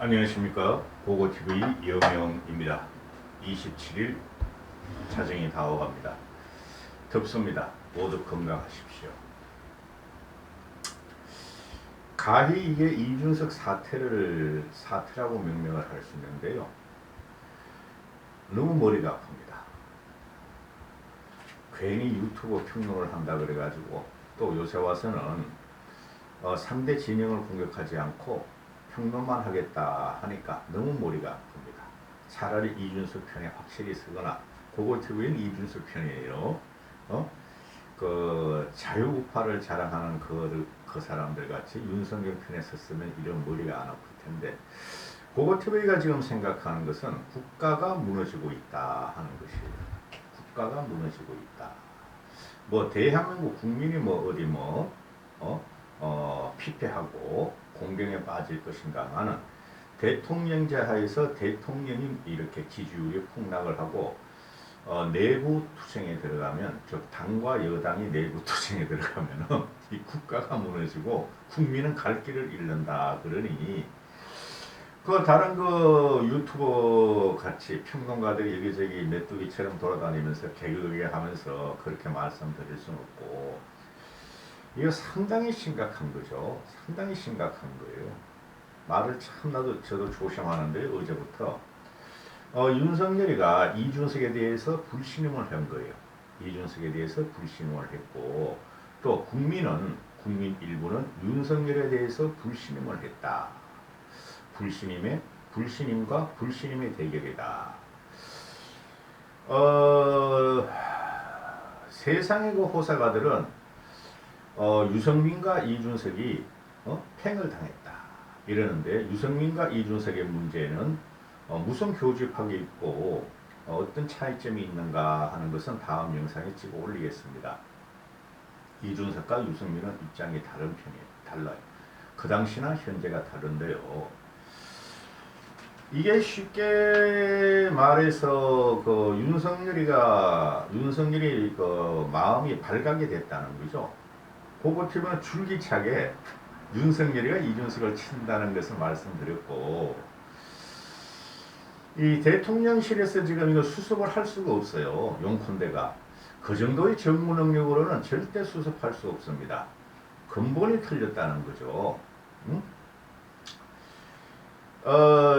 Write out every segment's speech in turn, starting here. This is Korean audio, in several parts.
안녕하십니까. 고고TV 여명입니다. 27일 자정이 다가갑니다. 덥습니다. 모두 건강하십시오. 가히 이게 이준석 사태라고 명명을 할 수 있는데요. 너무 머리가 아픕니다. 괜히 유튜브 평론을 한다 그래가지고 또 요새 와서는 상대 진영을 공격하지 않고 평론만 하겠다 하니까 너무 머리가 아픕니다. 차라리 이준석 편에 확실히 서거나, 고고TV는 이준석 편이에요. 그 자유우파를 자랑하는 그 사람들 같이 윤석열 편에 섰으면 이런 머리가 안 아플 텐데, 고고TV가 지금 생각하는 것은 국가가 무너지고 있다 하는 것이에요. 국가가 무너지고 있다. 뭐 대한민국 국민이 피폐하고 공경에 빠질 것인가 하는, 대통령제 하에서 대통령이 이렇게 지지율이 폭락을 하고 내부 투쟁에 들어가면, 즉 당과 여당이 내부 투쟁에 들어가면은 이 국가가 무너지고 국민은 갈 길을 잃는다. 그러니 그 다른 그 유튜버 같이 평론가들이 여기저기 메뚜기처럼 돌아다니면서 개그게 하면서 그렇게 말씀드릴 수는 없고, 이거 상당히 심각한 거죠. 상당히 심각한 거예요. 말을 참 저도 조심하는데, 어제부터 윤석열이가 이준석에 대해서 불신임을 한 거예요. 이준석에 대해서 불신임을 했고, 또 국민 일부는 윤석열에 대해서 불신임을 했다. 불신임과 불신임의 대결이다. 세상의 그 호사가들은 유승민과 이준석이 팽을 당했다 이러는데, 유승민과 이준석의 문제는 무슨 교집합이 있고 어떤 차이점이 있는가 하는 것은 다음 영상에 찍어 올리겠습니다. 이준석과 유승민은 입장이 다른 편이에요. 달라요. 그 당시나 현재가 다른데요. 이게 쉽게 말해서 그 윤석열이 그 마음이 발각이 됐다는 거죠. 고고TV는 줄기차게 윤석열이가 이준석을 친다는 것을 말씀드렸고, 이 대통령실에서 지금 이거 수습을 할 수가 없어요. 용컨대가 그 정도의 정무 능력으로는 절대 수습할 수 없습니다. 근본이 틀렸다는 거죠. 응?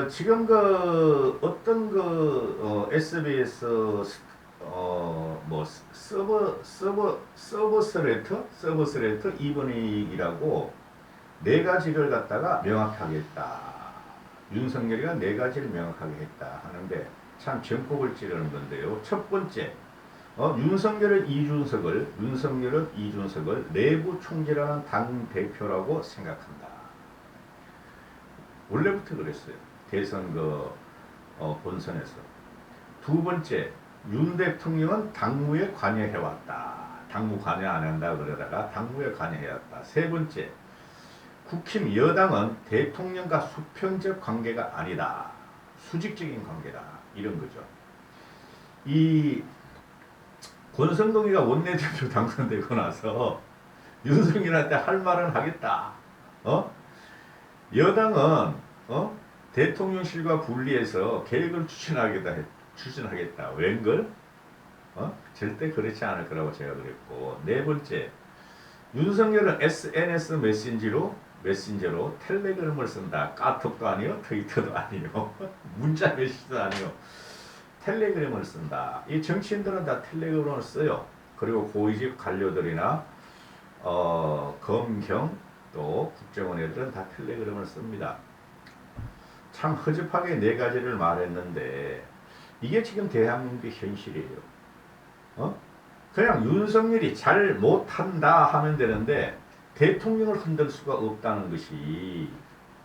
지금 그 어떤 그 SBS 서버스레터 이번이라고 네 가지를 갖다가 명확하게 했다. 윤석열이가 네 가지를 명확하게 했다 하는데 참 전국을 찌르는 건데요. 첫 번째, 윤석열은 이준석을 내부 총재라는 당 대표라고 생각한다. 원래부터 그랬어요. 대선 본선에서. 두 번째, 윤 대통령은 당무에 관여해왔다. 당무 관여 안 한다 그러다가 당무에 관여해왔다. 세 번째, 국힘 여당은 대통령과 수평적 관계가 아니다. 수직적인 관계다. 이런 거죠. 이 권성동이가 원내대표 당선되고 나서 윤석열한테 할 말은 하겠다. 여당은 대통령실과 분리해서 계획을 추진하겠다. 웬걸? 절대 그렇지 않을 거라고 제가 그랬고, 네 번째, 윤석열은 SNS 메신저로 텔레그램을 쓴다. 카톡도 아니요, 트위터도 아니요, 문자 메시지도 아니요, 텔레그램을 쓴다. 이 정치인들은 다 텔레그램을 써요. 그리고 고위직 관료들이나 검경 또 국정원 애들은 다 텔레그램을 씁니다. 참 허접하게 네 가지를 말했는데 이게 지금 대한민국의 현실이에요. 그냥 윤석열이 잘 못한다 하면 되는데 대통령을 흔들 수가 없다는 것이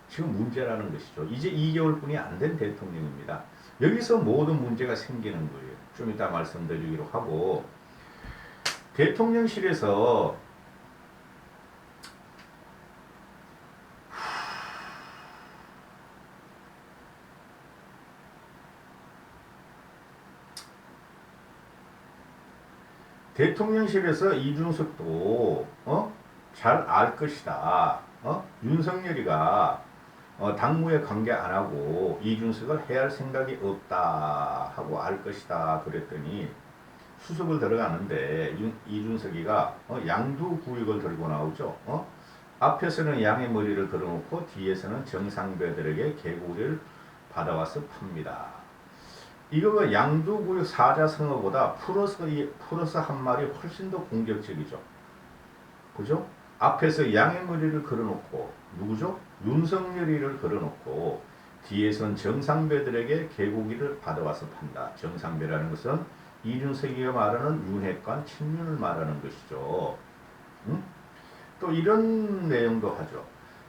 지금 문제라는 것이죠. 이제 2개월뿐이 안 된 대통령입니다. 여기서 모든 문제가 생기는 거예요. 좀 이따 말씀드리기로 하고, 대통령실에서 이준석도 잘 알 것이다. 윤석열이가 당무에 관계 안 하고 이준석을 해야 할 생각이 없다 하고 알 것이다 그랬더니 수석을 들어가는데 이준석이가 양두구역을 들고 나오죠. 앞에서는 양의 머리를 걸어놓고 뒤에서는 정상배들에게 개구리를 받아와서 팝니다. 이거 양두구역 사자성어보다 플러스 한 말이 훨씬 더 공격적이죠. 그죠? 앞에서 양의 머리를 걸어놓고 누구죠? 윤석열이를 걸어놓고 뒤에선 정상배들에게 개고기를 받아와서 판다. 정상배라는 것은 이준석이가 말하는 윤핵관 친윤을 말하는 것이죠. 응? 또 이런 내용도 하죠.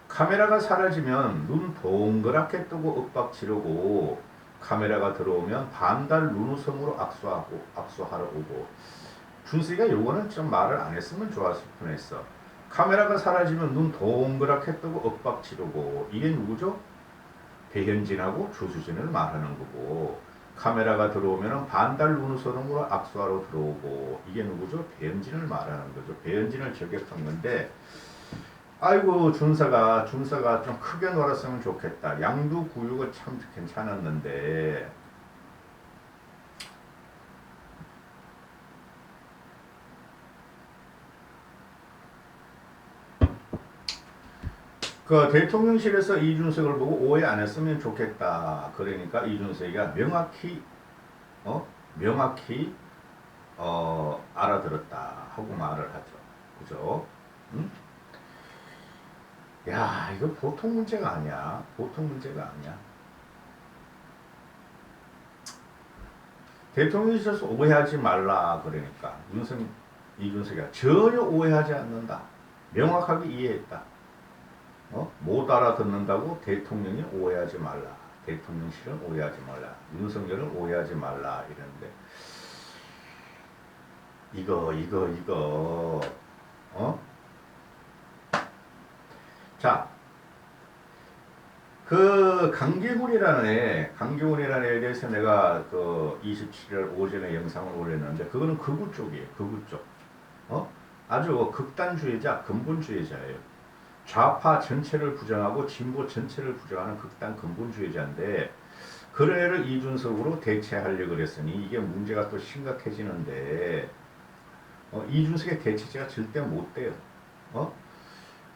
카메라가 사라지면 눈 동그랗게 뜨고 윽박 지르고 카메라가 들어오면 반달 눈웃음으로 악수하러 오고. 준석이가 요거는 좀 말을 안 했으면 좋았을 뻔했어. 카메라가 사라지면 눈 동그랗게 뜨고 윽박 지르고. 이게 누구죠? 배현진하고 조수진을 말하는 거고, 카메라가 들어오면 반달 눈웃음으로 악수하러 들어오고. 이게 누구죠? 배현진을 말하는 거죠. 배현진을 저격한 건데, 아이고 준서가 좀 크게 놀았으면 좋겠다. 양두구육은 참 괜찮았는데 그 대통령실에서 이준석을 보고 오해 안 했으면 좋겠다. 그러니까 이준석이가 명확히 알아들었다 하고 말을 하죠. 그죠? 응? 야, 이거 보통 문제가 아니야. 보통 문제가 아니야. 대통령실에서 오해하지 말라 그러니까 이준석이가 전혀 오해하지 않는다. 명확하게 이해했다. 못 알아듣는다고 대통령이 오해하지 말라. 대통령실은 오해하지 말라. 윤석열은 오해하지 말라. 이러는데 이거 자, 그 강기훈이라는 애에 대해서 내가 그 27일 오전에 영상을 올렸는데 그거는 극우 쪽이에요. 극우 쪽. 아주 극단주의자, 근본주의자예요. 좌파 전체를 부정하고 진보 전체를 부정하는 극단 근본주의자인데 그런 애를 이준석으로 대체하려고 그랬으니 이게 문제가 또 심각해지는데 이준석의 대체제가 절대 못 돼요.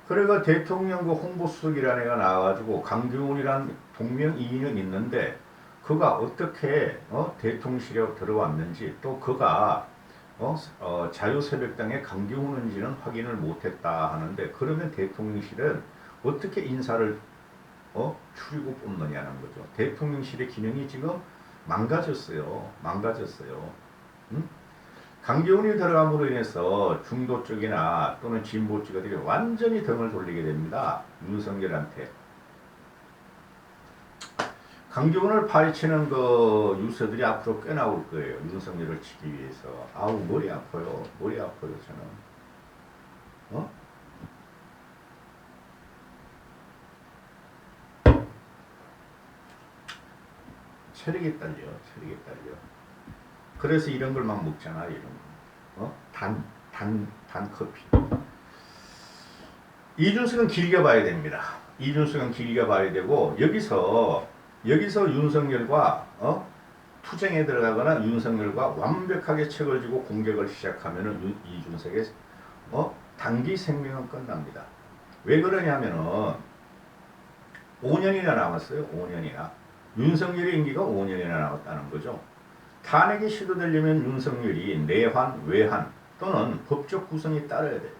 그래가 대통령부 홍보수석이라는 애가 나와가지고 강경훈이란 동명이인은 있는데 그가 어떻게 대통령실에 들어왔는지 또 그가 자유새벽당의 강경훈인지는 확인을 못했다 하는데 그러면 대통령실은 어떻게 인사를 추리고 뽑느냐는 거죠. 대통령실의 기능이 지금 망가졌어요. 응? 강경훈이 들어감으로 인해서 중도 쪽이나 또는 진보 쪽들이 완전히 등을 돌리게 됩니다. 윤석열한테. 강경훈을 파헤치는 그 유서들이 앞으로 꽤 나올 거예요. 윤석열을 치기 위해서. 아우 머리 아파요. 저는. 체력이 딸려. 그래서 이런 걸 막 먹잖아. 이런 거. 단 커피. 이준석은 길게 봐야 됩니다. 이준석은 길게 봐야 되고 여기서 윤석열과 투쟁에 들어가거나 윤석열과 완벽하게 책을 지고 공격을 시작하면은 이준석의 단기 생명은 끝납니다. 왜 그러냐면은 5년이나 남았어요. 5년이나. 윤석열의 임기가 5년이나 남았다는 거죠. 탄핵이 시도되려면 윤석열이 내환, 외환 또는 법적 구성이 따라야 돼.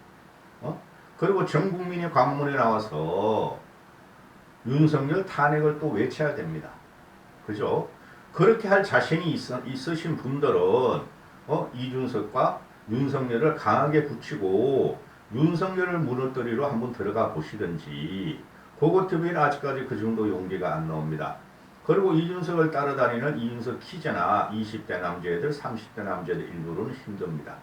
그리고 전 국민이 광문에 나와서 윤석열 탄핵을 또 외쳐야 됩니다. 그죠? 그렇게 할 자신이 있으신 분들은 이준석과 윤석열을 강하게 붙이고 윤석열을 무너뜨리러 한번 들어가 보시든지 그것 때문에 아직까지 그 정도 용기가 안 나옵니다. 그리고 이준석을 따라다니는 이준석 키즈나 20대 남자애들, 30대 남자애들 일부러는 힘듭니다.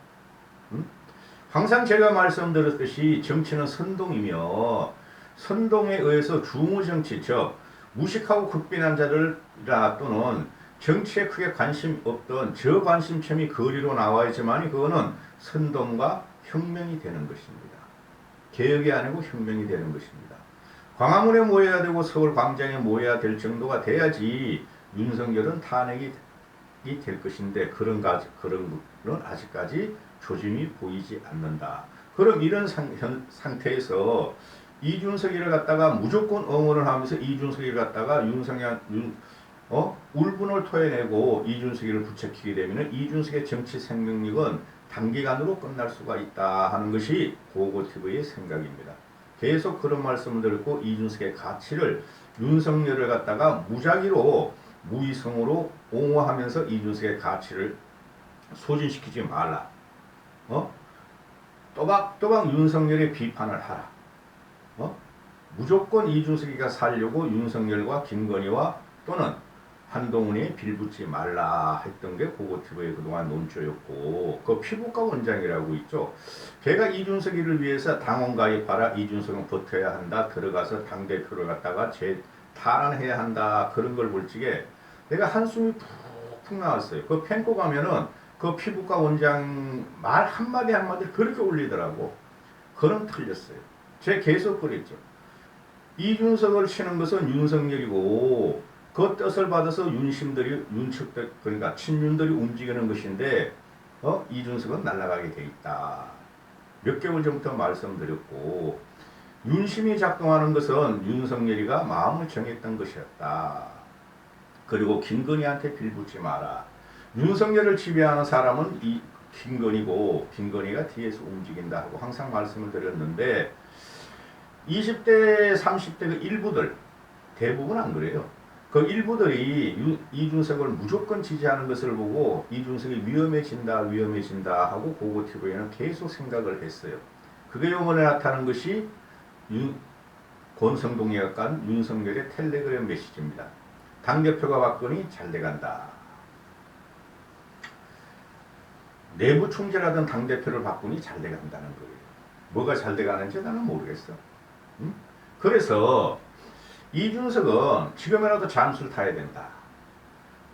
항상 제가 말씀드렸듯이 정치는 선동이며 선동에 의해서 주무정치, 즉 무식하고 극빈한 자들이나 또는 정치에 크게 관심 없던 저관심점이 거리로 나와야지만이 그거는 선동과 혁명이 되는 것입니다. 개혁이 아니고 혁명이 되는 것입니다. 광화문에 모여야 되고 서울 광장에 모여야 될 정도가 돼야지 윤석열은 탄핵이 될 것인데 그런 건 아직까지 조짐이 보이지 않는다. 그럼 이런 상태에서 이준석이를 갖다가 무조건 응원을 하면서 이준석이를 갖다가 울분을 토해내고 이준석이를 부채키게 되면 이준석의 정치 생명력은 단기간으로 끝날 수가 있다 하는 것이 고고TV의 생각입니다. 계속 그런 말씀을 드렸고 이준석의 가치를 윤석열을 갖다가 무작위로 무이성으로 옹호하면서 이준석의 가치를 소진시키지 말라. 또박또박 윤석열의 비판을 하라. 무조건 이준석이가 살려고 윤석열과 김건희와 또는 한동훈이 빌붙지 말라 했던 게 고고TV의 그동안 논조였고 그 피부과 원장이라고 있죠. 걔가 이준석이를 위해서 당원 가입하라. 이준석은 버텨야 한다. 들어가서 당대표를 갖다가 탈환해야 한다. 그런 걸 볼 적에 내가 한숨이 푹푹 나왔어요. 그 펜코 가면은 그 피부과 원장 말 한마디 한마디 그렇게 올리더라고. 그럼 틀렸어요. 제가 계속 그랬죠. 이준석을 치는 것은 윤석열이고 그 뜻을 받아서 윤측들 그러니까 친윤들이 움직이는 것인데 이준석은 날아가게 돼 있다. 몇 개월 전부터 말씀드렸고 윤심이 작동하는 것은 윤석열이가 마음을 정했던 것이었다. 그리고 김건희한테 빌붙지 마라. 윤석열을 지배하는 사람은 이 김건희고 김건희가 뒤에서 움직인다 하고 항상 말씀을 드렸는데 20대 30대 그 일부들 대부분 안 그래요. 그 일부들이 이준석을 무조건 지지하는 것을 보고 이준석이 위험해진다 하고 고고TV에는 계속 생각을 했어요. 그게 요번에 나타난 것이 권성동이가 깐 윤석열의 텔레그램 메시지입니다. 당대표가 봤더니 잘 돼간다. 내부 총재라던 당대표를 바꾸니 잘 돼간다는 거예요. 뭐가 잘 돼가는지 나는 모르겠어. 응? 그래서 이준석은 지금이라도 잠수를 타야 된다.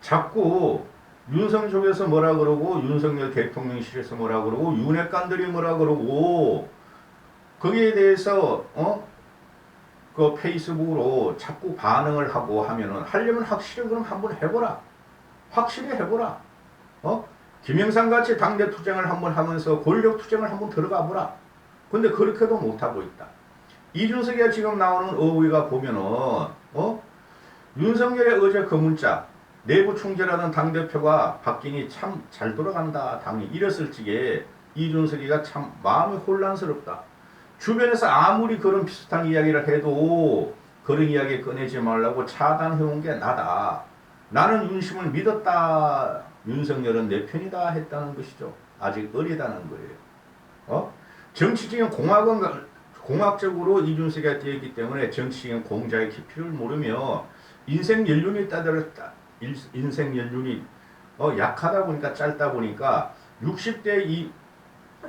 자꾸 윤석 쪽에서 뭐라 그러고 윤석열 대통령실에서 뭐라 그러고 윤핵관들이 뭐라 그러고 거기에 대해서 그 페이스북으로 자꾸 반응을 하고 하면은 하려면 확실히 그럼 한번 해보라. 확실히 해보라. 김영삼 같이 당대 투쟁을 한번 하면서 권력 투쟁을 한번 들어가 보라. 근데 그렇게도 못하고 있다. 이준석이 지금 나오는 어휘가 보면은 윤석열의 어제 그 문자 내부 총재라는 당대표가 바뀌니 참 잘 돌아간다 당이 이랬을 적에 이준석이가 참 마음이 혼란스럽다. 주변에서 아무리 그런 비슷한 이야기를 해도 그런 이야기 꺼내지 말라고 차단해온 게 나다. 나는 윤심을 믿었다. 윤석열은 내 편이다 했다는 것이죠. 아직 어리다는 거예요. 정치적인 공학적으로 이준석이 되었기 때문에 정치적인 공작의 깊이를 모르며 인생 연륜이 인생 연륜이 약하다 보니까 짧다 보니까 60대 이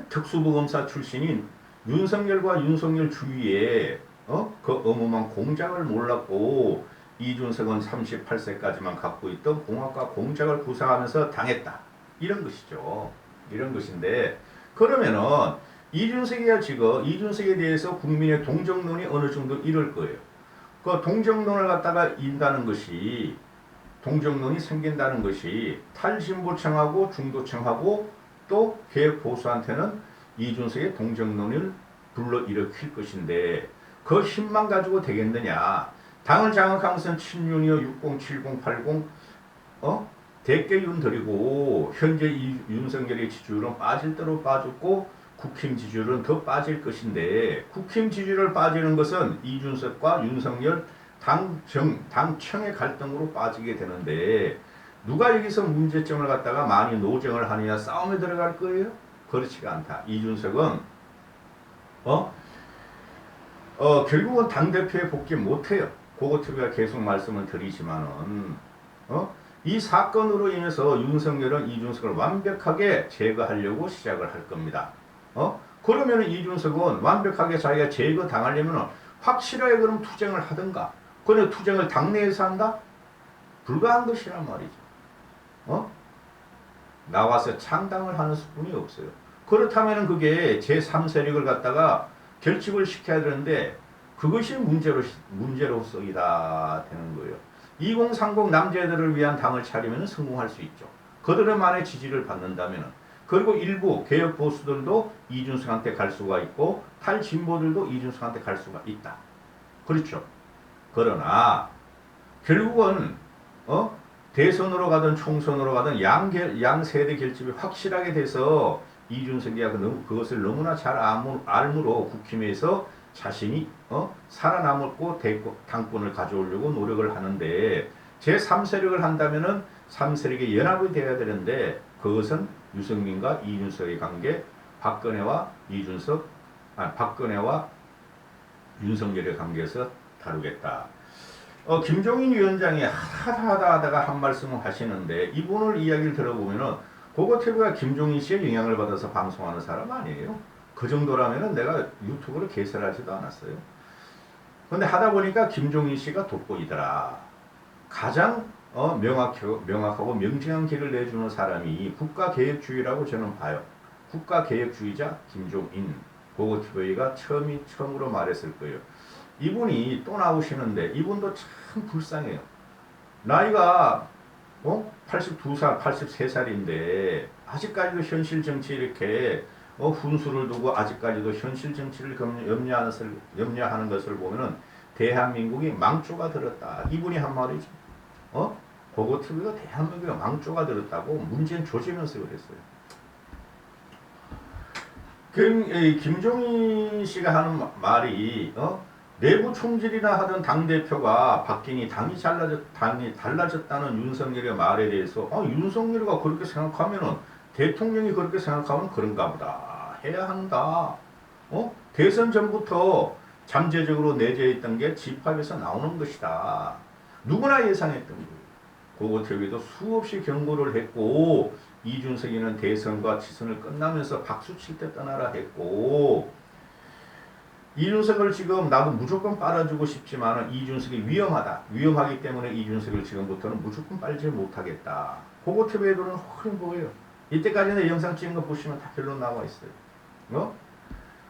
특수부검사 출신인 윤석열과 윤석열 주위에 그 어마어마한 공작을 몰랐고 이준석은 38세까지만 갖고 있던 공학과 공작을 구사하면서 당했다. 이런 것이죠. 이런 것인데 그러면은 이준석이야 지금 이준석에 대해서 국민의 동정론이 어느 정도 이럴 거예요. 그 동정론을 갖다가 인다는 것이 동정론이 생긴다는 것이 탈진보층하고 중도층하고 또 개혁보수한테는 이준석의 동정론을 불러일으킬 것인데 그 힘만 가지고 되겠느냐. 당을 장악하면서 친윤이요 60, 70, 80 대개윤 들이고 현재 윤석열의 지지율은 빠질 대로 빠졌고 국힘 지지율은 더 빠질 것인데 국힘 지지율을 빠지는 것은 이준석과 윤석열 당청의 갈등으로 빠지게 되는데 누가 여기서 문제점을 갖다가 많이 노정을 하느냐 싸움에 들어갈 거예요? 그렇지가 않다. 이준석은 결국은 당대표에 복귀 못해요. 고고TV가 계속 말씀을 드리지만은 이 사건으로 인해서 윤석열은 이준석을 완벽하게 제거하려고 시작을 할 겁니다. 그러면 이준석은 완벽하게 자기가 제거당하려면 확실하게 그럼 투쟁을 하든가. 그런데 투쟁을 당내에서 한다? 불가한 것이란 말이죠. 나와서 창당을 하는 수뿐이 없어요. 그렇다면 그게 제3세력을 갖다가 결집을 시켜야 되는데 그것이 문제로서이다 되는 거예요. 2030 남자들을 위한 당을 차리면 성공할 수 있죠. 그들만의 지지를 받는다면. 그리고 일부 개혁 보수들도 이준석한테 갈 수가 있고 탈진보들도 이준석한테 갈 수가 있다. 그렇죠. 그러나 결국은 대선으로 가든 총선으로 가든 양세대 결집이 확실하게 돼서 이준석이 그것을 너무나 잘 알므로 국힘에서 자신이 살아남고 당권을 가져오려고 노력을 하는데 제3세력을 한다면은 3세력의 연합이 되어야 되는데 그것은 유승민과 이준석의 관계, 박근혜와 윤석열의 관계에서 다루겠다. 김종인 위원장이 하다가 한 말씀을 하시는데 이분을 이야기를 들어보면은 고고TV가 김종인 씨의 영향을 받아서 방송하는 사람 아니에요. 그 정도라면은 내가 유튜브를 개설하지도 않았어요. 근데 하다 보니까 김종인 씨가 돋보이더라. 가장 명확하고 명징한 길을 내주는 사람이 국가개혁주의라고 저는 봐요. 국가개혁주의자 김종인. 고고TV가 처음으로 말했을 거예요. 이분이 또 나오시는데 이분도 참 불쌍해요. 나이가 82살, 83살인데 아직까지도 현실 정치 이렇게 훈수를 두고 아직까지도 현실 정치를 염려하는 것을 보면은 대한민국이 망조가 들었다. 이분이 한 말이죠. 고고TV가 대한민국이 망조가 들었다고 문재인 조지면서 그랬어요. 김종인 씨가 하는 말이 내부 총질이나 하던 당대표가 바뀌니 당이 달라졌다는 윤석열의 말에 대해서 윤석열이가 그렇게 생각하면은 대통령이 그렇게 생각하면 그런가 보다 해야 한다. 대선 전부터 잠재적으로 내재했던 게 집합에서 나오는 것이다. 누구나 예상했던 거예요. 고고TV도 수없이 경고를 했고 이준석이는 대선과 지선을 끝나면서 박수 칠 때 떠나라 했고 이준석을 지금 나도 무조건 빨아주고 싶지만 이준석이 위험하기 때문에 이준석을 지금부터는 무조건 빨지 못하겠다. 고고TV에도는 훤히 보여요. 이때까지는 영상 찍은 거 보시면 다 결론 나와 있어요.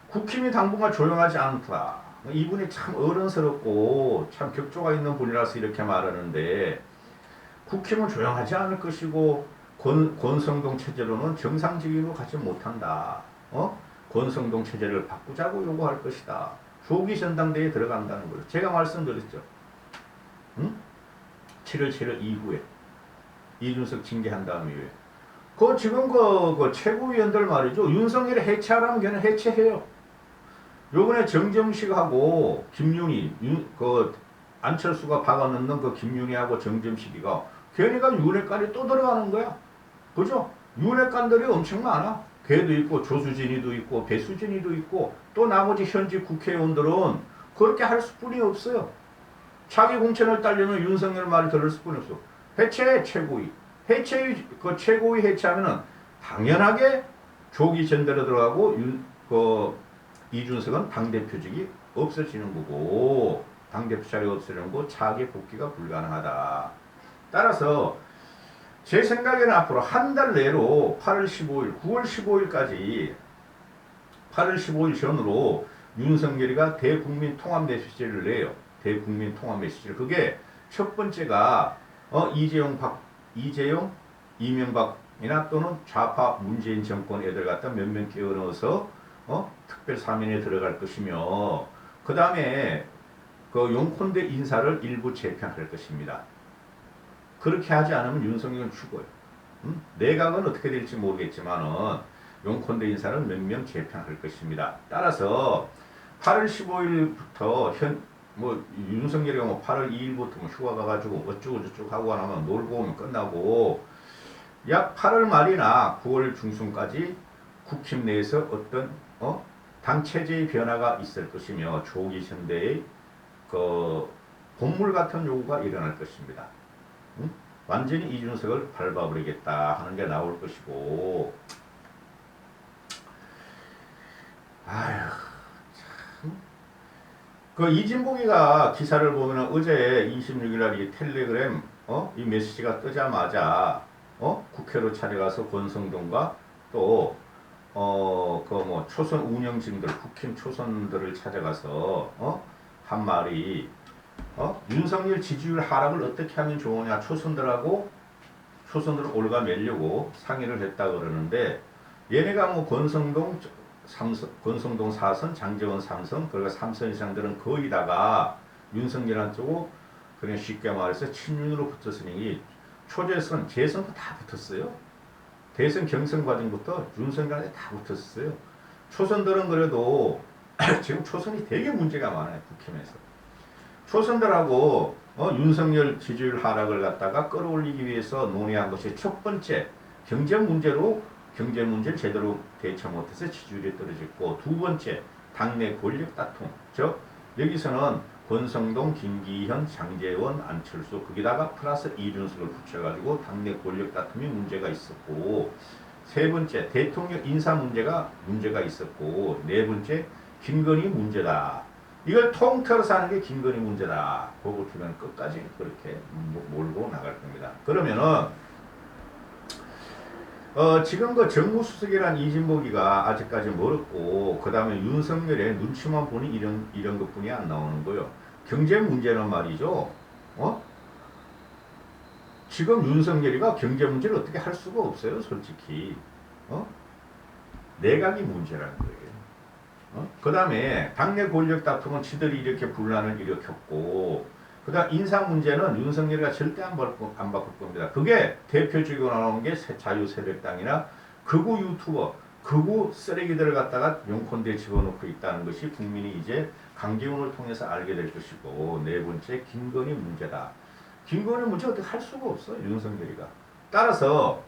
국힘이 당분간 조용하지 않다. 이분이 참 어른스럽고 참 격조가 있는 분이라서 이렇게 말하는데 국힘은 조용하지 않을 것이고 권성동 체제로는 정상적으로 가지 못한다. 권성동 체제를 바꾸자고 요구할 것이다. 조기 전당대회에 들어간다는 거죠. 제가 말씀드렸죠. 7월 이후에 이준석 징계한 다음에 지금 그 최고위원들 말이죠. 윤석열이 해체하라면 걔는 해체해요. 요번에 정점식하고 김윤희, 안철수가 박아넣는 그 김윤희하고 정점식이가 걔네가 윤핵관이 또 들어가는 거야. 그죠? 윤핵관들이 엄청 많아. 걔도 있고 조수진이도 있고 배수진이도 있고 또 나머지 현직 국회의원들은 그렇게 할 수뿐이 없어요. 자기 공천을 따려면 윤석열 말을 들을 수뿐이 없어. 해체해 최고위. 최고위 해체하면은 당연하게 조기 전대로 들어가고 이준석은 당대표직이 없어지는 거고 당대표 자리가 없어지는 거고 차기 복귀가 불가능하다. 따라서 제 생각에는 앞으로 한 달 내로 8월 15일, 9월 15일까지 8월 15일 전으로 윤석열이가 대국민 통합 메시지를 내요. 대국민 통합 메시지를. 그게 첫 번째가 이재용, 이명박이나 또는 좌파 문재인 정권 애들 갖다 몇 명 끼워넣어서 특별 사면에 들어갈 것이며 그 다음에 그 용콘대 인사를 일부 재편할 것입니다. 그렇게 하지 않으면 윤석열은 죽어요. 내각은 어떻게 될지 모르겠지만은 용콘대 인사는 몇 명 재편할 것입니다. 따라서 8월 15일부터 윤석열이가 8월 2일부터 휴가 가가지고 어쩌고저쩌고 하고 나면 놀고 오면 끝나고 약 8월 말이나 9월 중순까지 국힘 내에서 어떤 당 체제의 변화가 있을 것이며 조기 선대의 본물 같은 요구가 일어날 것입니다. 완전히 이준석을 밟아버리겠다 하는 게 나올 것이고 아휴 참 이진복이가 기사를 보면 어제 26일날 이 텔레그램 이 메시지가 뜨자마자 국회로 찾아가서 권성동과 또 초선 운영진들 국힘 초선들을 찾아가서 한 말이 윤석열 지지율 하락을 어떻게 하면 좋으냐 초선들을 올가매려고 상의를 했다 그러는데 얘네가 뭐 권성동 4선, 장재원 3선, 그리고 3선 이상들은 거의 다가 윤석열한테고 그냥 쉽게 말해서 친윤으로 붙었으니 초재선, 재선도 다 붙었어요. 대선 경선 과정부터 윤석열한테 다 붙었어요. 초선들은 그래도 지금 초선이 되게 문제가 많아요. 국힘에서. 초선들하고 윤석열 지지율 하락을 갖다가 끌어올리기 위해서 논의한 것이 첫 번째 경제 문제로 경제 문제를 제대로 대처 못해서 지지율이 떨어졌고 두 번째 당내 권력 다툼. 즉 여기서는 권성동, 김기현, 장제원, 안철수 거기다가 플러스 이준석을 붙여가지고 당내 권력 다툼이 문제가 있었고 세 번째 대통령 인사 문제가 있었고 네 번째 김건희 문제다. 이걸 통틀어서 하는 게 김건희 문제다. 그걸 주면 끝까지 그렇게 몰고 나갈 겁니다. 그러면은 지금 그 정무수석이란 이진복이가 아직까지 멀었고 그 다음에 윤석열의 눈치만 보니 이런 것뿐이 안 나오는 거예요. 경제 문제는 말이죠. 지금 윤석열이가 경제 문제를 어떻게 할 수가 없어요. 솔직히. 내각이 문제라는 거예요. 그 다음에 당내 권력 다툼은 지들이 이렇게 분란을 일으켰고 그 다음 인사 문제는 윤석열이가 절대 안 바꿀 겁니다. 그게 대표적으로 나오는 게 자유새벽당이나 극우 유튜버, 극우 쓰레기들을 갖다가 용콘대에 집어넣고 있다는 것이 국민이 이제 강기훈을 통해서 알게 될 것이고 네 번째 김건희 문제다. 김건희 문제 어떻게 할 수가 없어요. 윤석열이가. 따라서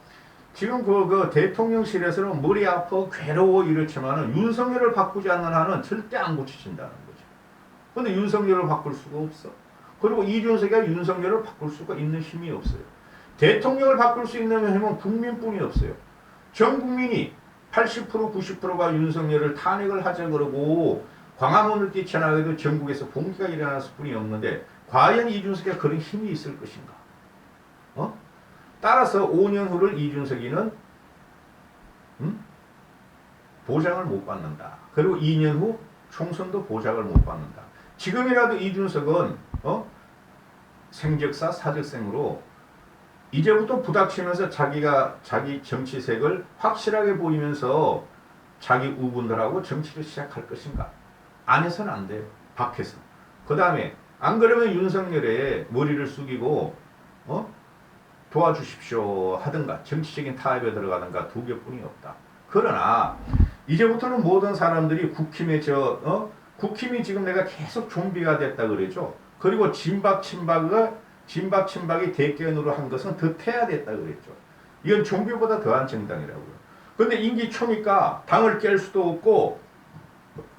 지금 그 대통령실에서는 머리 아파 괴로워 이렇지만은 윤석열을 바꾸지 않는 한은 절대 안 고쳐진다는 거죠. 근데 윤석열을 바꿀 수가 없어. 그리고 이준석이 윤석열을 바꿀 수가 있는 힘이 없어요. 대통령을 바꿀 수 있는 힘은 국민뿐이 없어요. 전 국민이 80% 90%가 윤석열을 탄핵을 하자 그러고 광화문을 뛰쳐나가도 전국에서 봉기가 일어났을 뿐이 없는데 과연 이준석이 그런 힘이 있을 것인가? 따라서 5년 후를 이준석이는 보장을 못 받는다. 그리고 2년 후 총선도 보장을 못 받는다. 지금이라도 이준석은 생적사 사적생으로 이제부터 부닥치면서 자기 정치색을 확실하게 보이면서 자기 우분들하고 정치를 시작할 것인가? 안에서는 안 돼요. 밖에서. 그 다음에 안 그러면 윤석열의 머리를 숙이고 도와주십시오 하든가 정치적인 타협에 들어가든가 두 개뿐이 없다. 그러나 이제부터는 모든 사람들이 국힘이 지금 내가 계속 좀비가 됐다 그러죠. 그리고 진박친박이 대견으로 한 것은 더 태야됐다 그랬죠. 이건 좀비보다 더한 정당이라고요. 근데 임기 초니까 당을 깰 수도 없고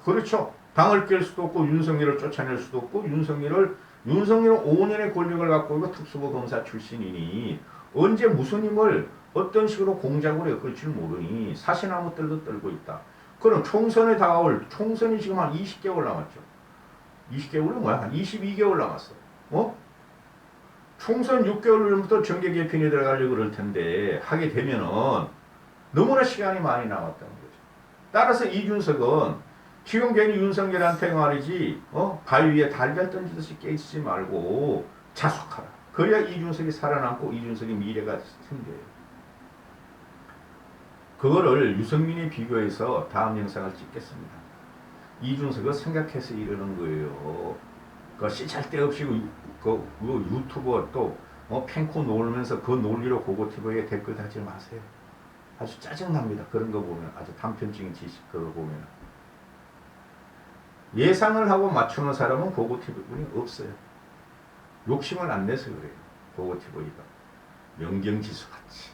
그렇죠. 당을 깰 수도 없고 윤석열을 쫓아낼 수도 없고 윤석열은 5년의 권력을 갖고 있고 특수부 검사 출신이니 언제 무슨 힘을 어떤 식으로 공작으로 엮을지 모르니 사시나무들도 떨고 있다. 그럼 총선에 다가올 총선이 지금 한 20개월 남았죠. 20개월은 뭐야? 한 22개월 남았어. 총선 6개월 전부터 정계 개편이 들어가려고 그럴 텐데 하게 되면은 너무나 시간이 많이 남았다는 거죠. 따라서 이준석은 지금 괜히 윤석열한테 말이지 바위 위에 달걀 던지듯이 깨있지 말고 자숙하라. 그래야 이준석이 살아남고 이준석의 미래가 생겨요. 그거를 유승민이 비교해서 다음 영상을 찍겠습니다. 이준석을 생각해서 이러는 거예요. 그 쓸데없이 그 유튜버 또 팬코 놀면서 그 논리로 고고티브에 댓글 달지 마세요. 아주 짜증납니다. 그런 거 보면 아주 단편적인 지식 그거 보면. 예상을 하고 맞추는 사람은 고고티브뿐이 없어요. 욕심을 안 내서 그래요. 고고티브가 명경지수 같이.